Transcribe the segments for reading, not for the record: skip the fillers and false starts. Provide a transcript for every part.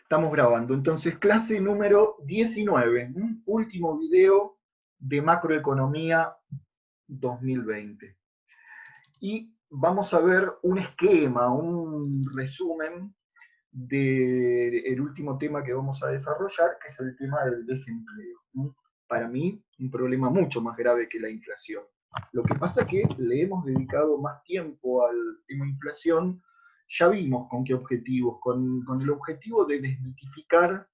Estamos grabando, entonces clase número 19, último video de macroeconomía 2020. Y vamos a ver un esquema, un resumen del último tema que vamos a desarrollar, que es el tema del desempleo. Para mí, un problema mucho más grave que la inflación. Lo que pasa es que le hemos dedicado más tiempo al tema inflación. Ya vimos con qué objetivos, con el objetivo de desmitificar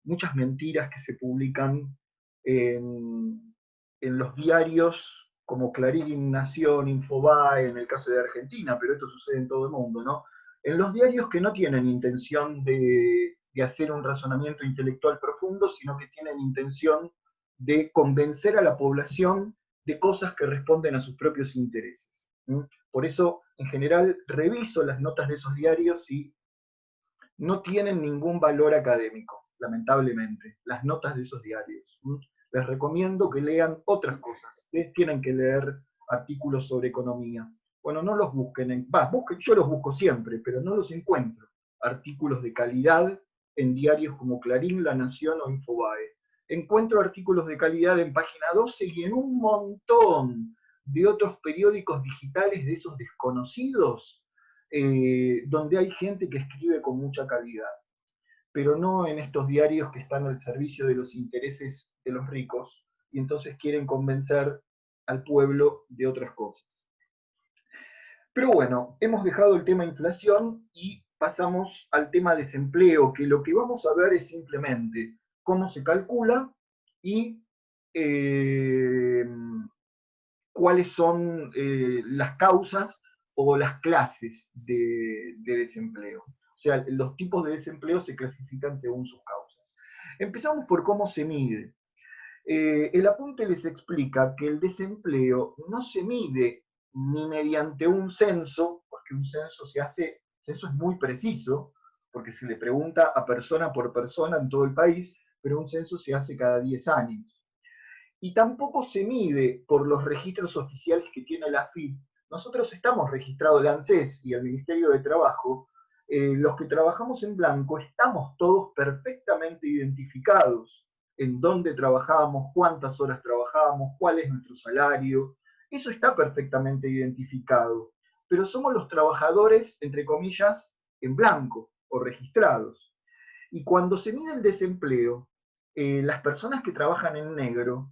muchas mentiras que se publican en los diarios como Clarín, Nación, Infobae, en el caso de Argentina, pero esto sucede en todo el mundo, ¿no? En los diarios que no tienen intención de hacer un razonamiento intelectual profundo, sino que tienen intención de convencer a la población de cosas que responden a sus propios intereses. Por eso, en general, reviso las notas de esos diarios y no tienen ningún valor académico, lamentablemente, las notas de esos diarios. Les recomiendo que lean otras cosas. Ustedes tienen que leer artículos sobre economía. Bueno, no los busquen, busquen, yo los busco siempre, pero no los encuentro. Artículos de calidad en diarios como Clarín, La Nación o Infobae. Encuentro artículos de calidad en Página 12 y en un montón de otros periódicos digitales de esos desconocidos, donde hay gente que escribe con mucha calidad, pero no en estos diarios que están al servicio de los intereses de los ricos y entonces quieren convencer al pueblo de otras cosas. Pero bueno, hemos dejado el tema inflación y pasamos al tema desempleo, que lo que vamos a ver es simplemente cómo se calcula y eh, cuáles son las causas o las clases de desempleo. O sea, los tipos de desempleo se clasifican según sus causas. Empezamos por cómo se mide. El apunte les explica que el desempleo no se mide ni mediante un censo, porque un censo censo es muy preciso, porque se le pregunta a persona por persona en todo el país, pero un censo se hace cada 10 años. Y tampoco se mide por los registros oficiales que tiene la AFIP. Nosotros estamos registrados, la ANSES y el Ministerio de Trabajo, los que trabajamos en blanco estamos todos perfectamente identificados en dónde trabajábamos, cuántas horas trabajábamos, cuál es nuestro salario. Eso está perfectamente identificado. Pero somos los trabajadores, entre comillas, en blanco o registrados. Y cuando se mide el desempleo, las personas que trabajan en negro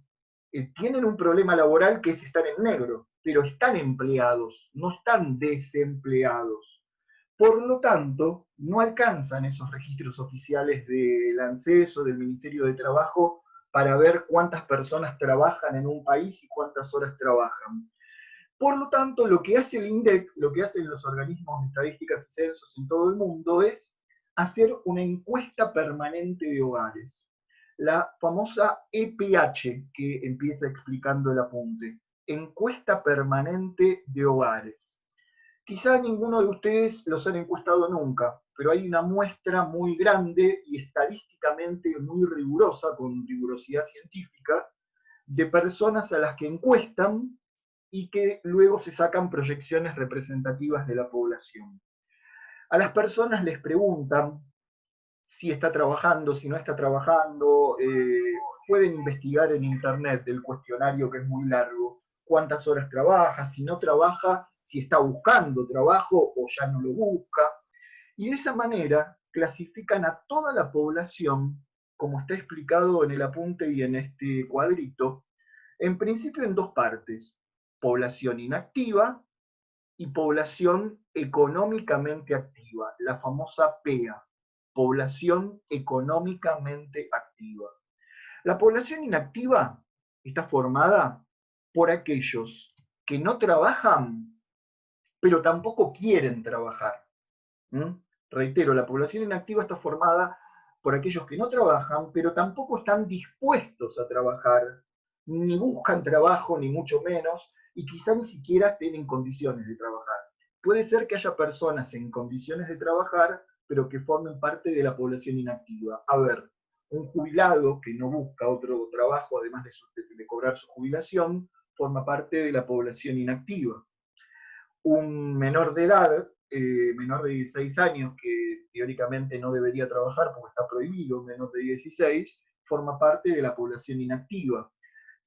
tienen un problema laboral que es estar en negro, pero están empleados, no están desempleados. Por lo tanto, no alcanzan esos registros oficiales del ANSES o del Ministerio de Trabajo para ver cuántas personas trabajan en un país y cuántas horas trabajan. Por lo tanto, lo que hace el INDEC, lo que hacen los organismos de estadísticas y censos en todo el mundo es hacer una encuesta permanente de hogares, la famosa EPH, que empieza explicando el apunte, encuesta permanente de hogares. Quizá ninguno de ustedes los han encuestado nunca, pero hay una muestra muy grande y estadísticamente muy rigurosa, con rigurosidad científica, de personas a las que encuestan y que luego se sacan proyecciones representativas de la población. A las personas les preguntan si está trabajando, si no está trabajando, pueden investigar en internet el cuestionario que es muy largo, cuántas horas trabaja, si no trabaja, si está buscando trabajo o ya no lo busca. Y de esa manera clasifican a toda la población, como está explicado en el apunte y en este cuadrito, en principio en dos partes, población inactiva y población económicamente activa, la famosa PEA, población económicamente activa. La población inactiva está formada por aquellos que no trabajan, pero tampoco quieren trabajar. Reitero, la población inactiva está formada por aquellos que no trabajan, pero tampoco están dispuestos a trabajar, ni buscan trabajo, ni mucho menos, y quizá ni siquiera estén en condiciones de trabajar. Puede ser que haya personas en condiciones de trabajar, pero que formen parte de la población inactiva. A ver, un jubilado que no busca otro trabajo, además de cobrar su jubilación, forma parte de la población inactiva. Un menor de edad menor de 16 años, que teóricamente no debería trabajar porque está prohibido, menor de 16, forma parte de la población inactiva.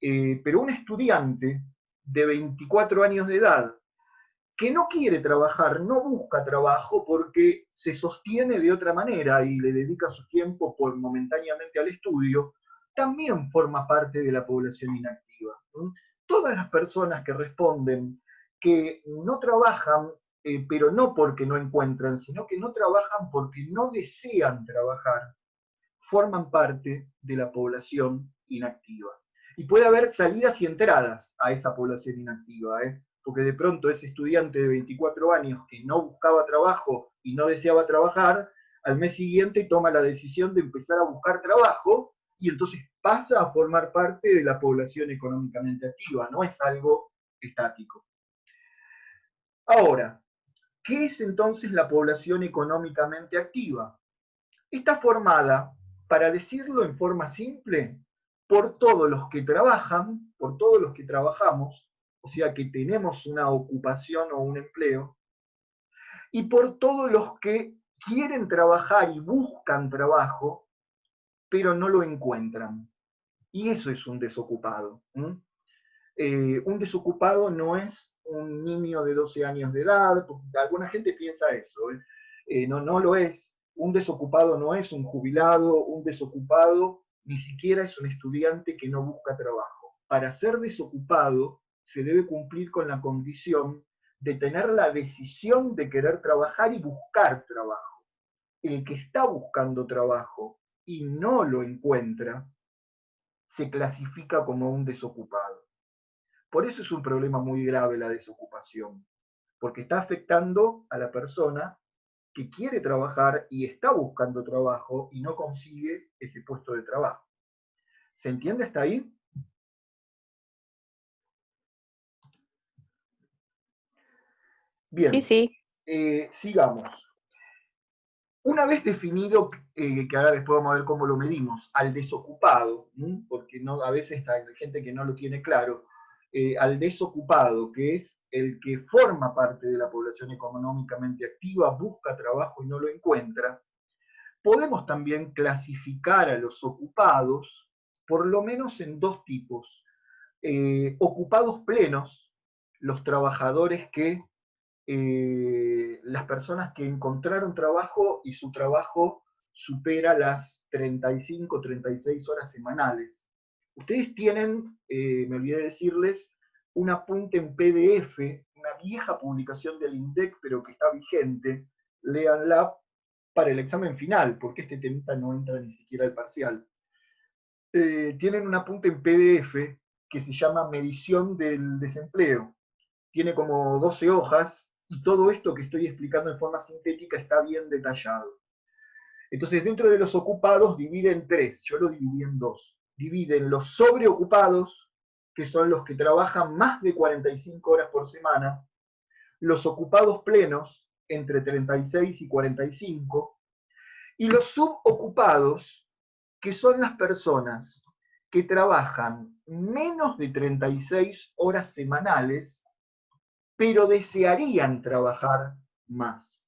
Pero un estudiante de 24 años de edad que no quiere trabajar, no busca trabajo porque se sostiene de otra manera y le dedica su tiempo por momentáneamente al estudio, también forma parte de la población inactiva. Todas las personas que responden que no trabajan, pero no porque no encuentran, sino que no trabajan porque no desean trabajar, forman parte de la población inactiva. Y puede haber salidas y entradas a esa población inactiva, porque de pronto ese estudiante de 24 años que no buscaba trabajo y no deseaba trabajar, al mes siguiente toma la decisión de empezar a buscar trabajo y entonces pasa a formar parte de la población económicamente activa, no es algo estático. Ahora, ¿qué es entonces la población económicamente activa? Está formada, para decirlo en forma simple, por todos los que trabajan, por todos los que trabajamos, o sea que tenemos una ocupación o un empleo, y por todos los que quieren trabajar y buscan trabajo, pero no lo encuentran. Y eso es un desocupado. Un desocupado no es un niño de 12 años de edad, porque alguna gente piensa eso. No lo es. Un desocupado no es un jubilado, un desocupado ni siquiera es un estudiante que no busca trabajo. Para ser desocupado se debe cumplir con la condición de tener la decisión de querer trabajar y buscar trabajo. El que está buscando trabajo y no lo encuentra, se clasifica como un desocupado. Por eso es un problema muy grave la desocupación, porque está afectando a la persona que quiere trabajar y está buscando trabajo y no consigue ese puesto de trabajo. ¿Se entiende hasta ahí? Sí, Bien, sí. sigamos. Una vez definido, que ahora después vamos a ver cómo lo medimos, al desocupado, porque no, a veces hay gente que no lo tiene claro, al desocupado, que es el que forma parte de la población económicamente activa, busca trabajo y no lo encuentra, podemos también clasificar a los ocupados por lo menos en dos tipos. Ocupados plenos, los trabajadores que las personas que encontraron trabajo y su trabajo supera las 35, 36 horas semanales. Ustedes tienen, me olvidé de decirles, un apunte en PDF, una vieja publicación del INDEC, pero que está vigente, léanla para el examen final, porque este temita no entra ni siquiera al parcial. Tienen un apunte en PDF que se llama Medición del Desempleo. Tiene como 12 hojas y todo esto que estoy explicando en forma sintética está bien detallado. Entonces, dentro de los ocupados divide en tres, yo lo dividí en dos. Dividen los sobreocupados, que son los que trabajan más de 45 horas por semana, los ocupados plenos, entre 36 y 45, y los subocupados, que son las personas que trabajan menos de 36 horas semanales, pero desearían trabajar más.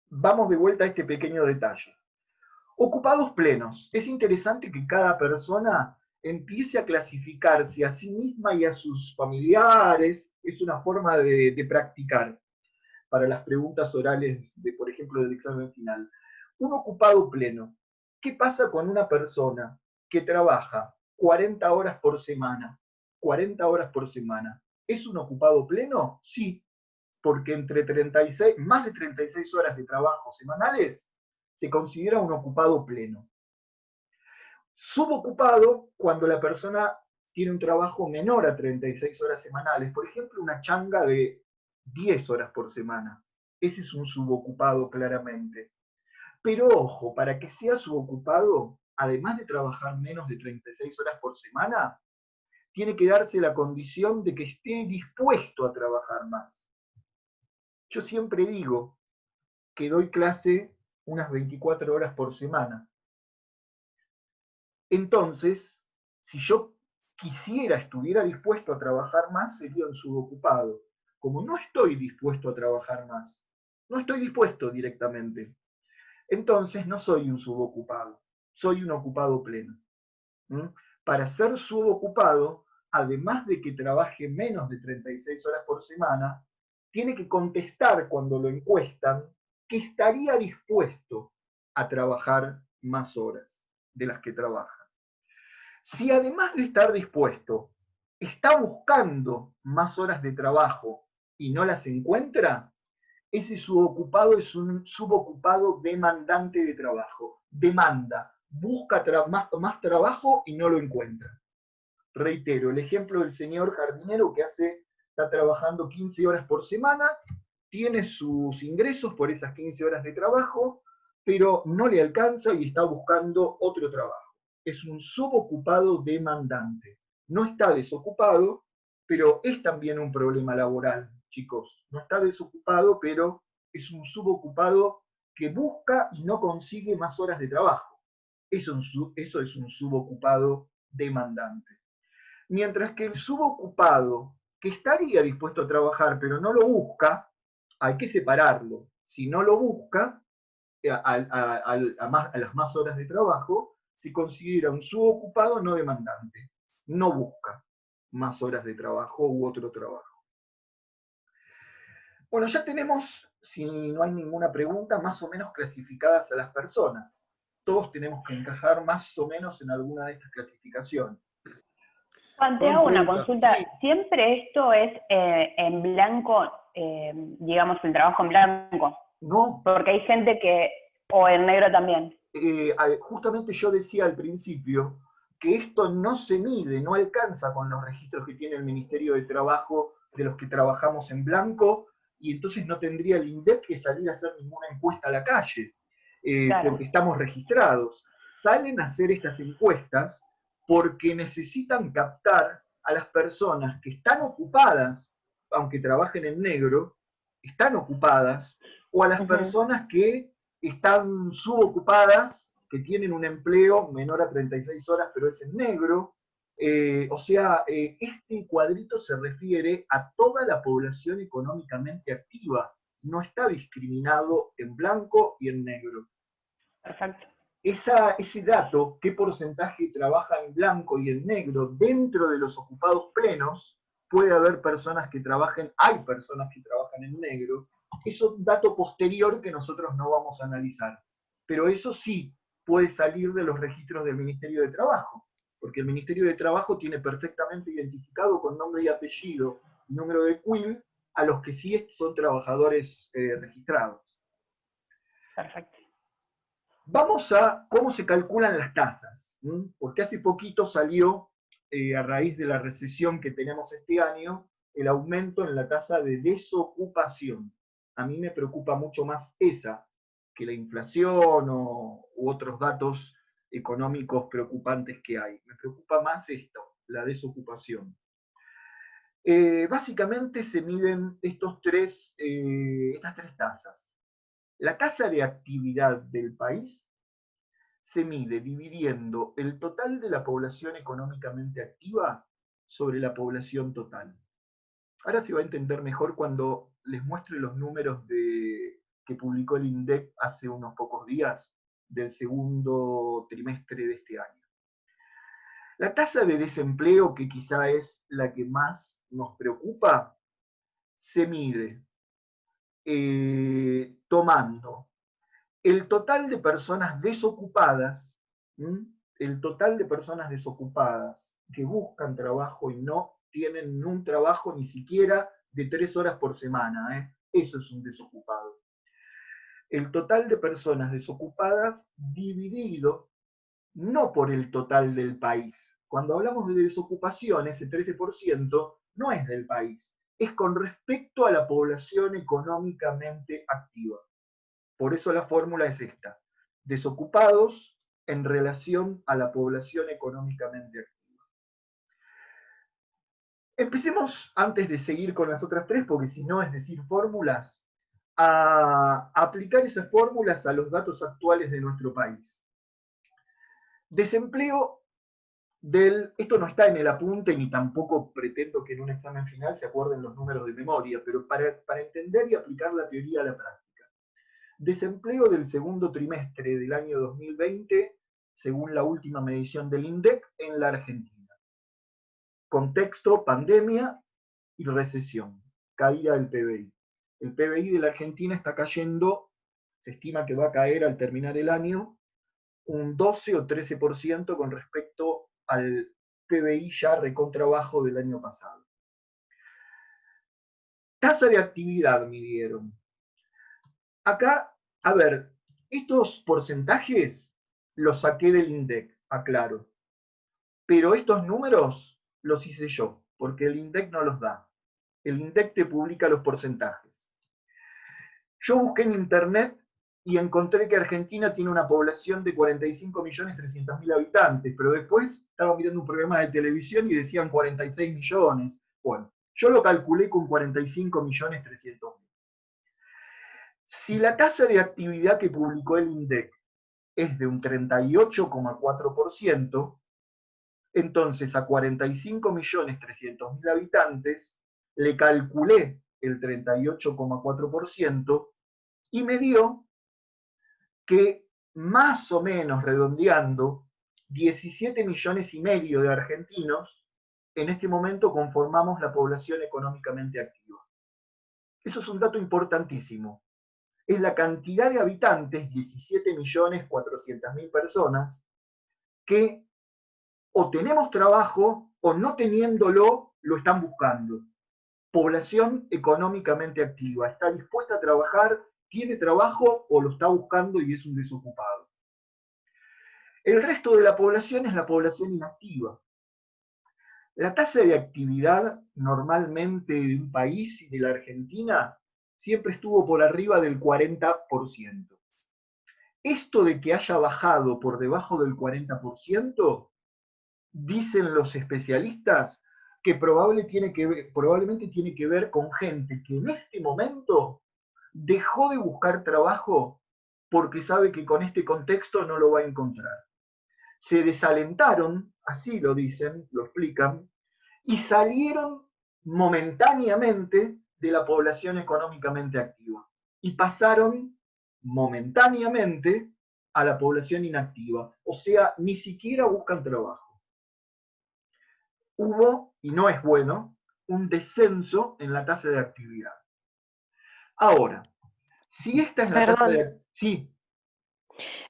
Vamos de vuelta a este pequeño detalle. Ocupados plenos. Es interesante que cada persona empiece a clasificarse a sí misma y a sus familiares. Es una forma de practicar para las preguntas orales, de, por ejemplo, del examen final. Un ocupado pleno. ¿Qué pasa con una persona que trabaja 40 horas por semana? 40 horas por semana. ¿Es un ocupado pleno? Sí, porque entre 36, más de 36 horas de trabajo semanales se considera un ocupado pleno. Subocupado cuando la persona tiene un trabajo menor a 36 horas semanales, por ejemplo, una changa de 10 horas por semana. Ese es un subocupado claramente. Pero ojo, para que sea subocupado, además de trabajar menos de 36 horas por semana, tiene que darse la condición de que esté dispuesto a trabajar más. Yo siempre digo que doy clase unas 24 horas por semana. Entonces, si yo estuviera dispuesto a trabajar más, sería un subocupado. como no estoy dispuesto a trabajar más, no estoy dispuesto directamente, entonces no soy un subocupado, soy un ocupado pleno. ¿Mm? Para ser subocupado, además de que trabaje menos de 36 horas por semana, tiene que contestar cuando lo encuestan que estaría dispuesto a trabajar más horas de las que trabaja. Si además de estar dispuesto, está buscando más horas de trabajo y no las encuentra, ese subocupado es un subocupado demandante de trabajo. Demanda, busca más trabajo y no lo encuentra. Reitero, el ejemplo del señor jardinero que está trabajando 15 horas por semana, tiene sus ingresos por esas 15 horas de trabajo, pero no le alcanza y está buscando otro trabajo. Es un subocupado demandante. No está desocupado, pero es también un problema laboral, chicos. No está desocupado, pero es un subocupado que busca y no consigue más horas de trabajo. Eso es un subocupado demandante. Mientras que el subocupado, que estaría dispuesto a trabajar pero no lo busca, hay que separarlo. Si no lo busca, a las más horas de trabajo, se considera un subocupado no demandante. No busca más horas de trabajo u otro trabajo. Bueno, ya tenemos, si no hay ninguna pregunta, más o menos clasificadas a las personas. Todos tenemos que encajar más o menos en alguna de estas clasificaciones. Juan, te hago una consulta. ¿Siempre esto es en blanco, digamos, el trabajo en blanco? No. Porque hay gente que, o en negro también. Justamente yo decía al principio que esto no se mide, no alcanza con los registros que tiene el Ministerio de Trabajo de los que trabajamos en blanco, y entonces no tendría el INDEC que salir a hacer ninguna encuesta a la calle, claro, porque estamos registrados. Salen a hacer estas encuestas porque necesitan captar a las personas que están ocupadas, aunque trabajen en negro, están ocupadas, o a las personas que están subocupadas, que tienen un empleo menor a 36 horas, pero es en negro. Este cuadrito se refiere a toda la población económicamente activa, no está discriminado en blanco y en negro. Perfecto. Ese dato, qué porcentaje trabaja en blanco y en negro dentro de los ocupados plenos, puede haber personas que trabajen, hay personas que trabajan en negro, es un dato posterior que nosotros no vamos a analizar. Pero eso sí puede salir de los registros del Ministerio de Trabajo, porque el Ministerio de Trabajo tiene perfectamente identificado con nombre y apellido, número de CUIL, a los que sí son trabajadores registrados. Perfecto. Vamos a cómo se calculan las tasas, porque hace poquito salió, a raíz de la recesión que tenemos este año, el aumento en la tasa de desocupación. A mí me preocupa mucho más esa que la inflación u otros datos económicos preocupantes que hay. Me preocupa más esto, la desocupación. Básicamente se miden estas tres tasas. La tasa de actividad del país se mide dividiendo el total de la población económicamente activa sobre la población total. Ahora se va a entender mejor cuando les muestre los números que publicó el INDEC hace unos pocos días del segundo trimestre de este año. La tasa de desempleo, que quizá es la que más nos preocupa, se mide tomando el total de personas desocupadas, el total de personas desocupadas que buscan trabajo y no tienen un trabajo ni siquiera de 3 horas por semana, eso es un desocupado. El total de personas desocupadas dividido no por el total del país. Cuando hablamos de desocupación, ese 13% no es del país, es con respecto a la población económicamente activa. Por eso la fórmula es esta: desocupados en relación a la población económicamente activa. Empecemos, antes de seguir con las otras tres, porque si no es decir fórmulas, a aplicar esas fórmulas a los datos actuales de nuestro país. Desempleo esto no está en el apunte ni tampoco pretendo que en un examen final se acuerden los números de memoria, pero para entender y aplicar la teoría a la práctica. Desempleo del segundo trimestre del año 2020, según la última medición del INDEC en la Argentina. Contexto, pandemia y recesión, caída del PBI. El PBI de la Argentina está cayendo, se estima que va a caer al terminar el año, un 12 o 13% con respecto al PBI ya recontrabajo del año pasado. Tasa de actividad midieron. Acá, a ver, estos porcentajes los saqué del INDEC, aclaro. Pero estos números los hice yo, porque el INDEC no los da. El INDEC te publica los porcentajes. Yo busqué en internet y encontré que Argentina tiene una población de 45.300.000 habitantes, pero después estaba mirando un programa de televisión y decían 46 millones. Bueno, yo lo calculé con 45.300.000. Si la tasa de actividad que publicó el INDEC es de un 38,4%, entonces a 45.300.000 habitantes le calculé el 38,4% y me dio que más o menos redondeando 17 millones y medio de argentinos en este momento conformamos la población económicamente activa. Eso es un dato importantísimo. Es la cantidad de habitantes, 17.400.000 personas, que o tenemos trabajo o no teniéndolo lo están buscando. Población económicamente activa, está dispuesta a trabajar, tiene trabajo o lo está buscando y es un desocupado. El resto de la población es la población inactiva. La tasa de actividad normalmente de un país y de la Argentina siempre estuvo por arriba del 40%. Esto de que haya bajado por debajo del 40%, dicen los especialistas que probablemente tiene que ver con gente que en este momento dejó de buscar trabajo porque sabe que con este contexto no lo va a encontrar. Se desalentaron, así lo dicen, lo explican, y salieron momentáneamente de la población económicamente activa y pasaron momentáneamente a la población inactiva, o sea, ni siquiera buscan trabajo. Hubo, y no es bueno, un descenso en la tasa de actividad. Ahora, si esta es la tasa de... Sí.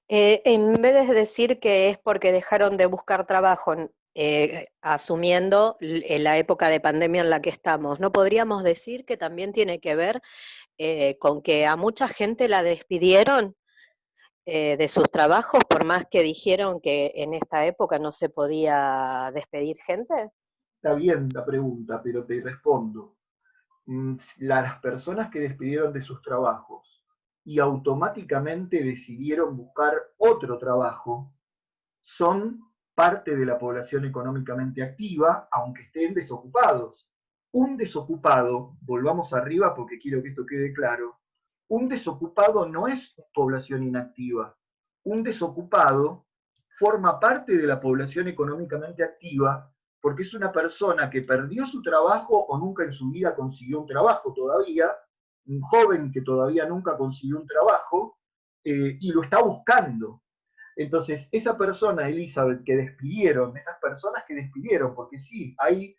En vez de decir que es porque dejaron de buscar trabajo, asumiendo la época de pandemia en la que estamos, ¿no podríamos decir que también tiene que ver con que a mucha gente la despidieron de sus trabajos, por más que dijeron que en esta época no se podía despedir gente? Está bien la pregunta, pero te respondo. Las personas que despidieron de sus trabajos y automáticamente decidieron buscar otro trabajo son parte de la población económicamente activa, aunque estén desocupados. Un desocupado, volvamos arriba porque quiero que esto quede claro, un desocupado no es población inactiva. Un desocupado forma parte de la población económicamente activa porque es una persona que perdió su trabajo o nunca en su vida consiguió un trabajo todavía, un joven que todavía nunca consiguió un trabajo y lo está buscando. Entonces, esa persona, Elizabeth, que despidieron, esas personas que despidieron, porque sí, hay,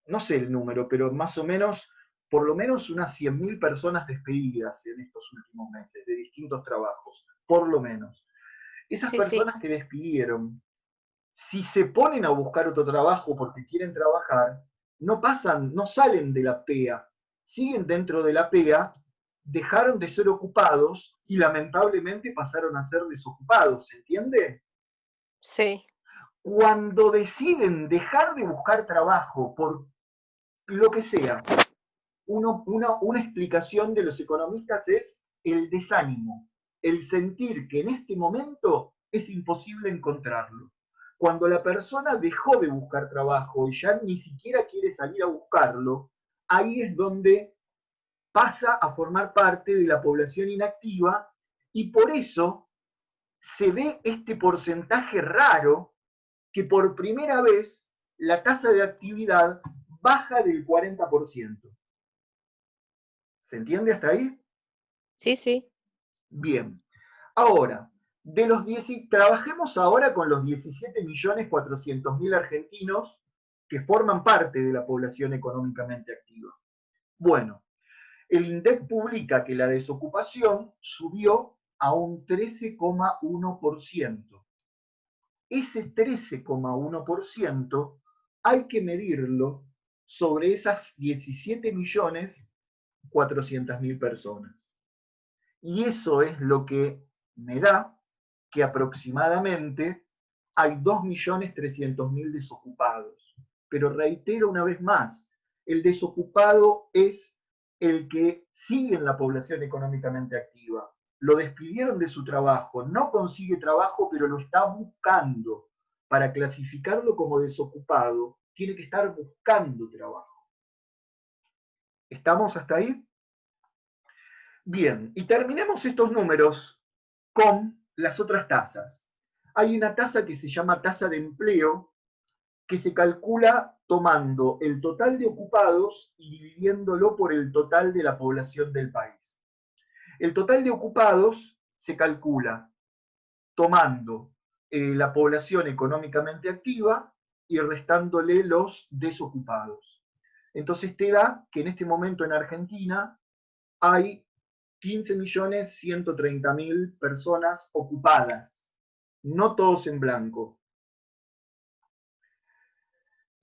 no sé el número, pero más o menos, por lo menos unas 100.000 personas despedidas en estos últimos meses, de distintos trabajos, por lo menos. Esas personas que despidieron, si se ponen a buscar otro trabajo porque quieren trabajar, no pasan, no salen de la PEA, siguen dentro de la PEA, dejaron de ser ocupados y lamentablemente pasaron a ser desocupados, ¿se entiende? Sí. Cuando deciden dejar de buscar trabajo por lo que sea, una explicación de los economistas es el desánimo, el sentir que en este momento es imposible encontrarlo. Cuando la persona dejó de buscar trabajo y ya ni siquiera quiere salir a buscarlo, ahí es donde pasa a formar parte de la población inactiva y por eso se ve este porcentaje raro que por primera vez la tasa de actividad baja del 40%. ¿Se entiende hasta ahí? Sí, sí. Bien. Ahora, trabajemos ahora con los 17.400.000 argentinos que forman parte de la población económicamente activa. Bueno, el INDEC publica que la desocupación subió a un 13,1%. Ese 13,1% hay que medirlo sobre esas 17.400.000 personas. Y eso es lo que me da que aproximadamente hay 2.300.000 desocupados. Pero reitero una vez más, el desocupado es el que sigue en la población económicamente activa. Lo despidieron de su trabajo, no consigue trabajo, pero lo está buscando. Para clasificarlo como desocupado, tiene que estar buscando trabajo. ¿Estamos hasta ahí? Bien, y terminemos estos números con las otras tasas. Hay una tasa que se llama tasa de empleo, que se calcula tomando el total de ocupados y dividiéndolo por el total de la población del país. El total de ocupados se calcula tomando la población económicamente activa y restándole los desocupados. Entonces te da que en este momento en Argentina hay 15.130.000 personas ocupadas, no todos en blanco.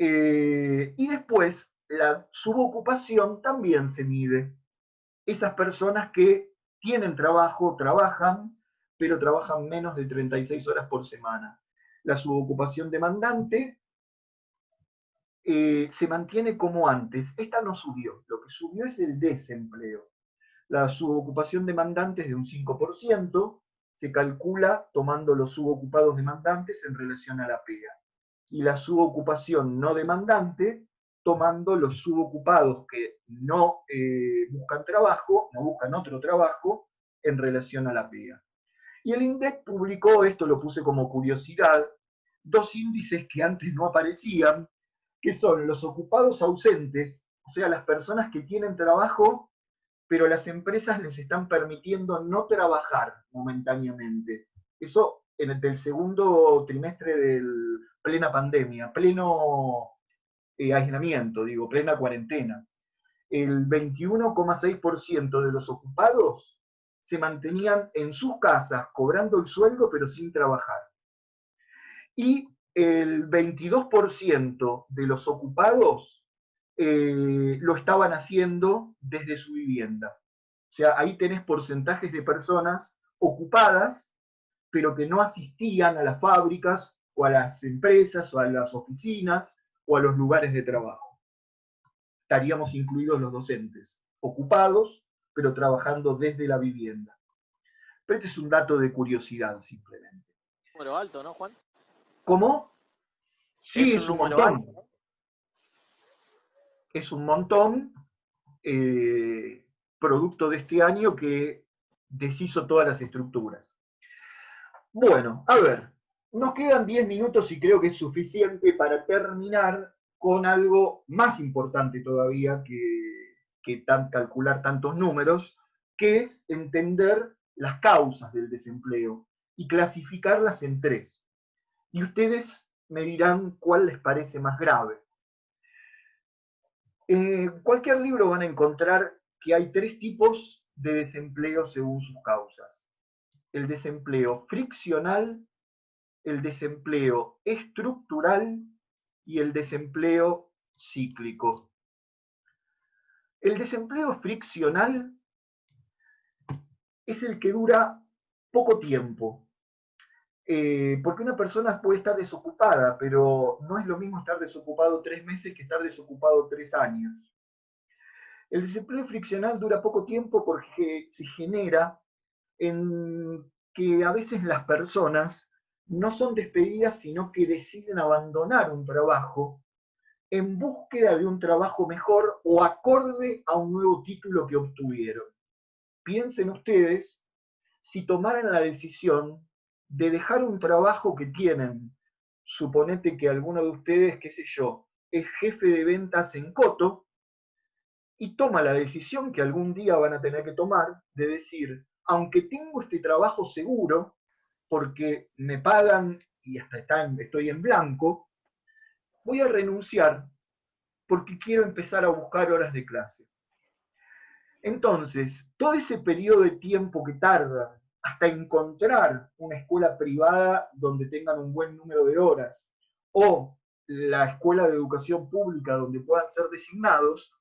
Y después, la subocupación también se mide. Esas personas que tienen trabajo, trabajan, pero trabajan menos de 36 horas por semana. La subocupación demandante se mantiene como antes. Esta no subió. Lo que subió es el desempleo. La subocupación demandante es de un 5%, se calcula tomando los subocupados demandantes en relación a la pega. Y la subocupación no demandante, tomando los subocupados que no buscan trabajo, no buscan otro trabajo, en relación a la pega. Y el INDEC publicó, esto lo puse como curiosidad, dos índices que antes no aparecían, que son los ocupados ausentes, o sea, las personas que tienen trabajo pero las empresas les están permitiendo no trabajar momentáneamente. Eso en el segundo trimestre de plena pandemia, pleno aislamiento, digo, plena cuarentena. El 21,6% de los ocupados se mantenían en sus casas cobrando el sueldo pero sin trabajar. Y el 22% de los ocupados lo estaban haciendo desde su vivienda. O sea, ahí tenés porcentajes de personas ocupadas, pero que no asistían a las fábricas o a las empresas o a las oficinas o a los lugares de trabajo. Estaríamos incluidos los docentes, ocupados, pero trabajando desde la vivienda. Pero este es un dato de curiosidad, simplemente. Número alto, ¿no, Juan? ¿Cómo? Sí, es un montón. Alto. Es un montón, producto de este año que deshizo todas las estructuras. Bueno, a ver, nos quedan 10 minutos y creo que es suficiente para terminar con algo más importante todavía que calcular tantos números, que es entender las causas del desempleo y clasificarlas en 3. Y ustedes me dirán cuál les parece más grave. En cualquier libro van a encontrar que hay 3 tipos de desempleo según sus causas. El desempleo friccional, el desempleo estructural y el desempleo cíclico. El desempleo friccional es el que dura poco tiempo, porque una persona puede estar desocupada, pero no es lo mismo estar desocupado 3 meses que estar desocupado 3 años. El desempleo friccional dura poco tiempo porque se genera en que a veces las personas no son despedidas, sino que deciden abandonar un trabajo en búsqueda de un trabajo mejor o acorde a un nuevo título que obtuvieron. Piensen ustedes si tomaran la decisión de dejar un trabajo que tienen suponete que alguno de ustedes, qué sé yo, es jefe de ventas en Coto y toma la decisión que algún día van a tener que tomar de decir, aunque tengo este trabajo seguro, porque me pagan y hasta estoy en blanco, voy a renunciar porque quiero empezar a buscar horas de clase. Entonces, todo ese periodo de tiempo que tarda hasta encontrar una escuela privada donde tengan un buen número de horas, o la escuela de educación pública donde puedan ser designados,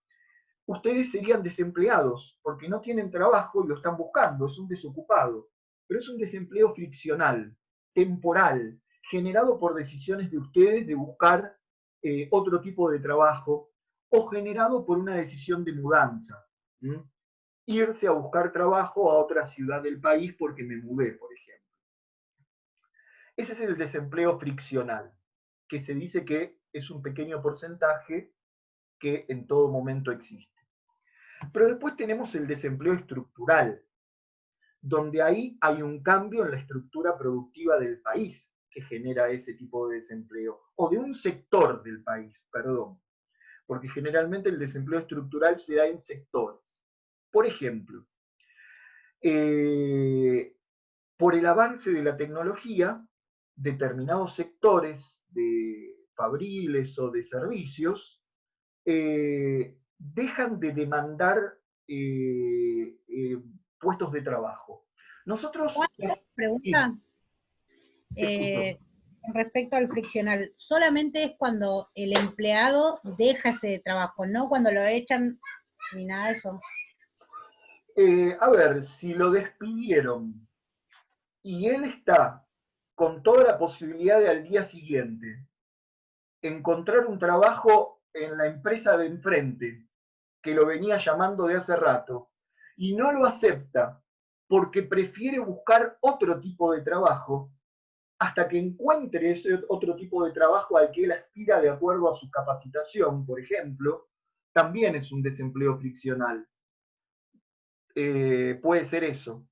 ustedes serían desempleados, porque no tienen trabajo y lo están buscando, es un desocupado. Pero es un desempleo friccional, temporal, generado por decisiones de ustedes de buscar otro tipo de trabajo, o generado por una decisión de mudanza. ¿Mm? Irse a buscar trabajo a otra ciudad del país porque me mudé, por ejemplo. Ese es el desempleo friccional, que se dice que es un pequeño porcentaje que en todo momento existe. Pero después tenemos el desempleo estructural, donde ahí hay un cambio en la estructura productiva del país que genera ese tipo de desempleo, o de un sector del país, perdón, porque generalmente el desempleo estructural se da en sectores. Por ejemplo, por el avance de la tecnología, determinados sectores de fabriles o de servicios dejan de demandar puestos de trabajo. Nosotros... Pregunta con respecto al friccional. Solamente es cuando el empleado deja ese trabajo, no cuando lo echan ni nada de eso. A ver, si lo despidieron y él está con toda la posibilidad de al día siguiente encontrar un trabajo en la empresa de enfrente, que lo venía llamando de hace rato, y no lo acepta porque prefiere buscar otro tipo de trabajo, hasta que encuentre ese otro tipo de trabajo al que él aspira de acuerdo a su capacitación, por ejemplo, también es un desempleo friccional. Puede ser eso.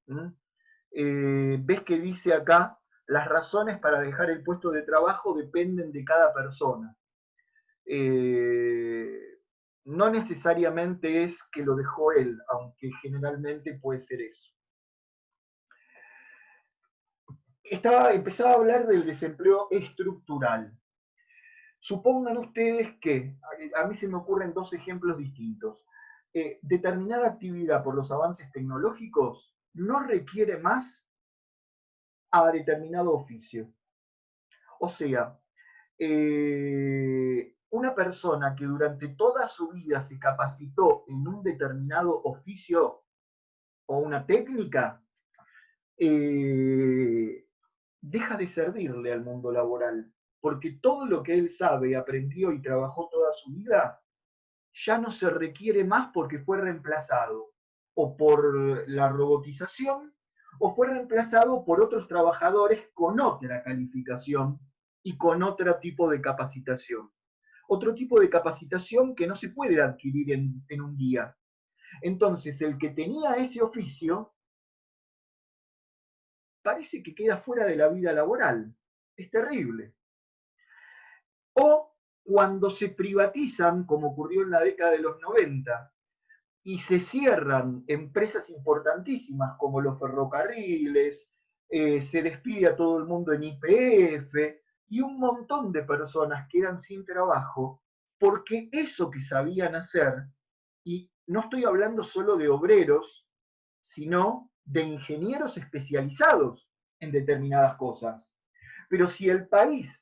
Ves que dice acá, las razones para dejar el puesto de trabajo dependen de cada persona. No necesariamente es que lo dejó él, aunque generalmente puede ser eso. Empezaba a hablar del desempleo estructural. Supongan ustedes que, a mí se me ocurren dos ejemplos distintos. Determinada actividad por los avances tecnológicos no requiere más a determinado oficio. O sea, una persona que durante toda su vida se capacitó en un determinado oficio o una técnica, deja de servirle al mundo laboral, porque todo lo que él sabe, aprendió y trabajó toda su vida, ya no se requiere más porque fue reemplazado o por la robotización o fue reemplazado por otros trabajadores con otra calificación y con otro tipo de capacitación. Otro tipo de capacitación que no se puede adquirir en un día. Entonces, el que tenía ese oficio parece que queda fuera de la vida laboral. Es terrible. O cuando se privatizan, como ocurrió en la década de los 90, y se cierran empresas importantísimas como los ferrocarriles, se despide a todo el mundo en YPF, y un montón de personas quedan sin trabajo porque eso que sabían hacer, y no estoy hablando solo de obreros, sino de ingenieros especializados en determinadas cosas. Pero si el país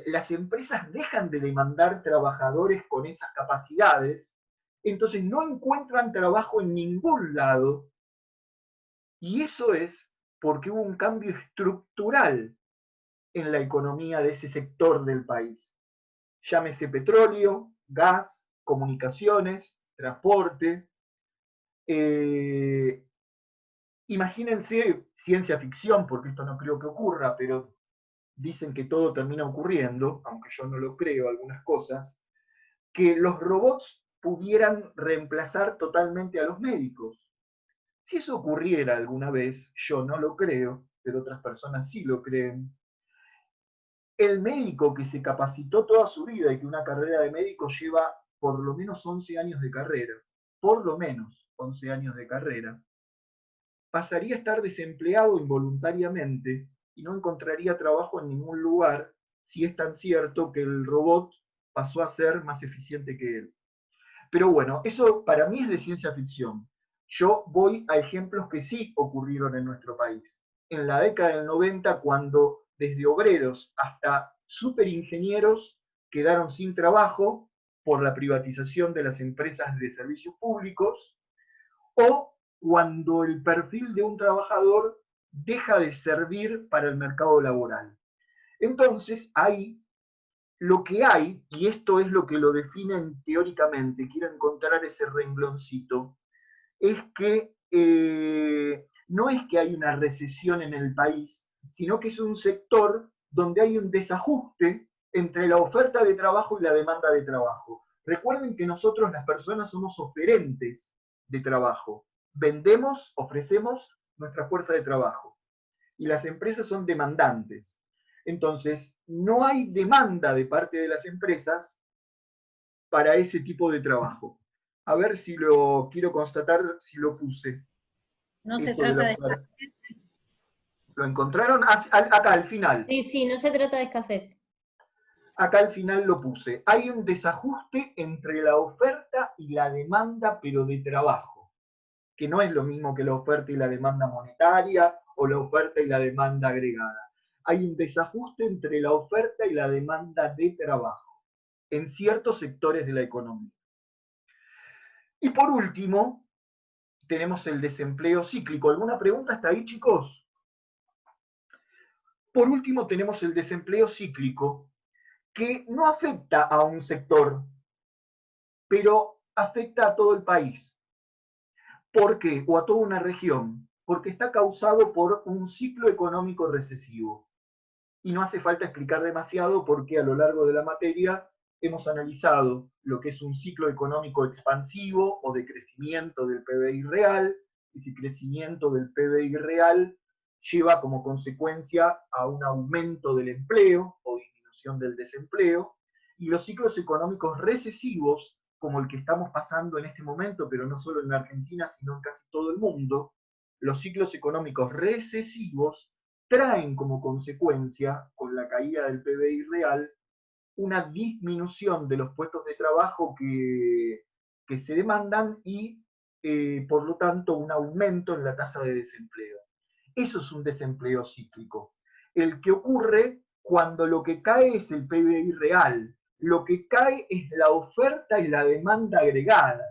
las empresas dejan de demandar trabajadores con esas capacidades, entonces no encuentran trabajo en ningún lado, y eso es porque hubo un cambio estructural en la economía de ese sector del país. Llámese petróleo, gas, comunicaciones, transporte. Imagínense ciencia ficción, porque esto no creo que ocurra, pero dicen que todo termina ocurriendo, aunque yo no lo creo, algunas cosas, que los robots pudieran reemplazar totalmente a los médicos. Si eso ocurriera alguna vez, yo no lo creo, pero otras personas sí lo creen, El médico que se capacitó toda su vida y que una carrera de médico lleva por lo menos 11 años de carrera, por lo menos 11 años de carrera, pasaría a estar desempleado involuntariamente y no encontraría trabajo en ningún lugar si es tan cierto que el robot pasó a ser más eficiente que él. Pero bueno, eso para mí es de ciencia ficción. Yo voy a ejemplos que sí ocurrieron en nuestro país. En la década del 90, cuando desde obreros hasta superingenieros quedaron sin trabajo por la privatización de las empresas de servicios públicos, o cuando el perfil de un trabajador deja de servir para el mercado laboral. Entonces, ahí lo que hay, y esto es lo que lo definen teóricamente, quiero encontrar ese rengloncito, es que no es que hay una recesión en el país, sino que es un sector donde hay un desajuste entre la oferta de trabajo y la demanda de trabajo. Recuerden que nosotros las personas somos oferentes de trabajo. Vendemos, ofrecemos nuestra fuerza de trabajo. Y las empresas son demandantes. Entonces, no hay demanda de parte de las empresas para ese tipo de trabajo. A ver si lo quiero constatar, si lo puse. No se trata de... ¿Lo encontraron? Acá, al final. Sí, sí, no se trata de escasez. Acá al final lo puse. Hay un desajuste entre la oferta y la demanda, pero de trabajo, que no es lo mismo que la oferta y la demanda monetaria o la oferta y la demanda agregada. Hay un desajuste entre la oferta y la demanda de trabajo en ciertos sectores de la economía. Y por último, tenemos el desempleo cíclico. ¿Alguna pregunta hasta ahí, chicos? Por último, tenemos el desempleo cíclico, que no afecta a un sector, pero afecta a todo el país. ¿Por qué? O a toda una región. Porque está causado por un ciclo económico recesivo. Y no hace falta explicar demasiado porque a lo largo de la materia hemos analizado lo que es un ciclo económico expansivo o de crecimiento del PBI real, y si crecimiento del PBI real lleva como consecuencia a un aumento del empleo o disminución del desempleo, y los ciclos económicos recesivos, como el que estamos pasando en este momento, pero no solo en la Argentina, sino en casi todo el mundo, los ciclos económicos recesivos traen como consecuencia, con la caída del PBI real, una disminución de los puestos de trabajo que se demandan y, por lo tanto, un aumento en la tasa de desempleo. Eso es un desempleo cíclico. El que ocurre cuando lo que cae es el PBI real, lo que cae es la oferta y la demanda agregada.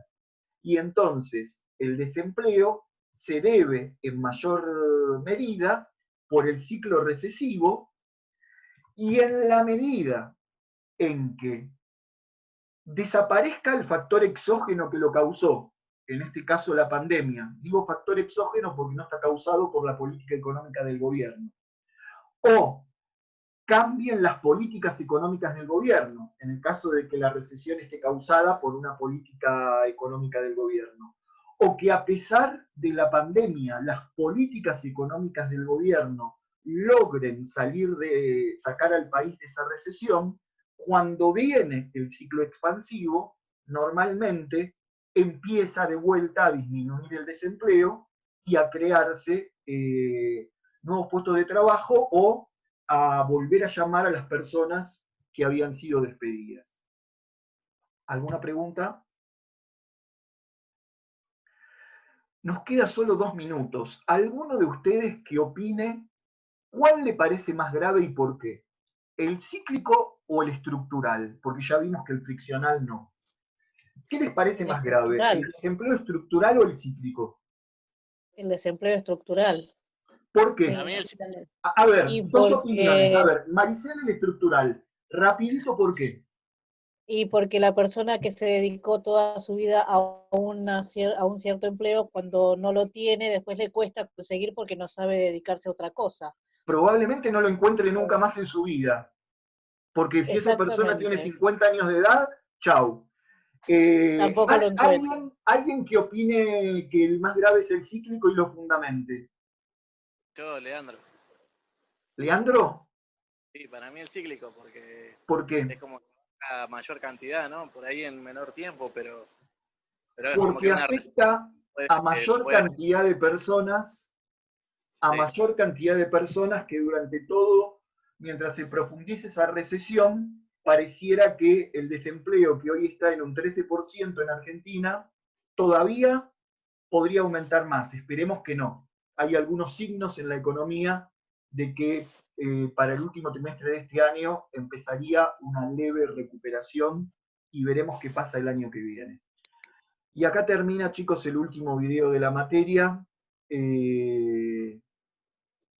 Y entonces el desempleo se debe en mayor medida por el ciclo recesivo, y en la medida en que desaparezca el factor exógeno que lo causó, en este caso la pandemia, digo factor exógeno porque no está causado por la política económica del gobierno, o cambien las políticas económicas del gobierno, en el caso de que la recesión esté causada por una política económica del gobierno, o que a pesar de la pandemia las políticas económicas del gobierno logren sacar al país de esa recesión, cuando viene el ciclo expansivo, normalmente empieza de vuelta a disminuir el desempleo y a crearse nuevos puestos de trabajo o a volver a llamar a las personas que habían sido despedidas. ¿Alguna pregunta? Nos queda solo 2 minutos. ¿Alguno de ustedes que opine cuál le parece más grave y por qué? ¿El cíclico o el estructural? Porque ya vimos que el friccional no. ¿Qué les parece más grave? ¿El desempleo estructural o el cíclico? El desempleo estructural. ¿Por qué? A ver, dos opiniones. A ver, Maricel, el estructural. Rapidito, ¿por qué? Y porque la persona que se dedicó toda su vida a un cierto empleo, cuando no lo tiene, después le cuesta conseguir porque no sabe dedicarse a otra cosa. Probablemente no lo encuentre nunca más en su vida. Porque si esa persona tiene 50 años de edad, chau. Tampoco lo encuentre. ¿Alguien que opine que el más grave es el cíclico y lo fundamente? Yo, Leandro. ¿Leandro? Sí, para mí es cíclico, porque ¿Por qué? es como a mayor cantidad, ¿no? Por ahí en menor tiempo, pero es como Porque que una afecta a mayor cantidad de personas, Sí. mayor cantidad de personas que durante todo, mientras se profundice esa recesión, pareciera que el desempleo, que hoy está en un 13% en Argentina, todavía podría aumentar más. Esperemos que no. Hay algunos signos en la economía de que para el último trimestre de este año empezaría una leve recuperación y veremos qué pasa el año que viene. Y acá termina, chicos, el último video de la materia.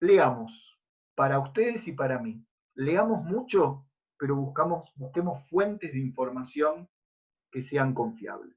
Leamos, para ustedes y para mí. Leamos mucho, pero busquemos fuentes de información que sean confiables.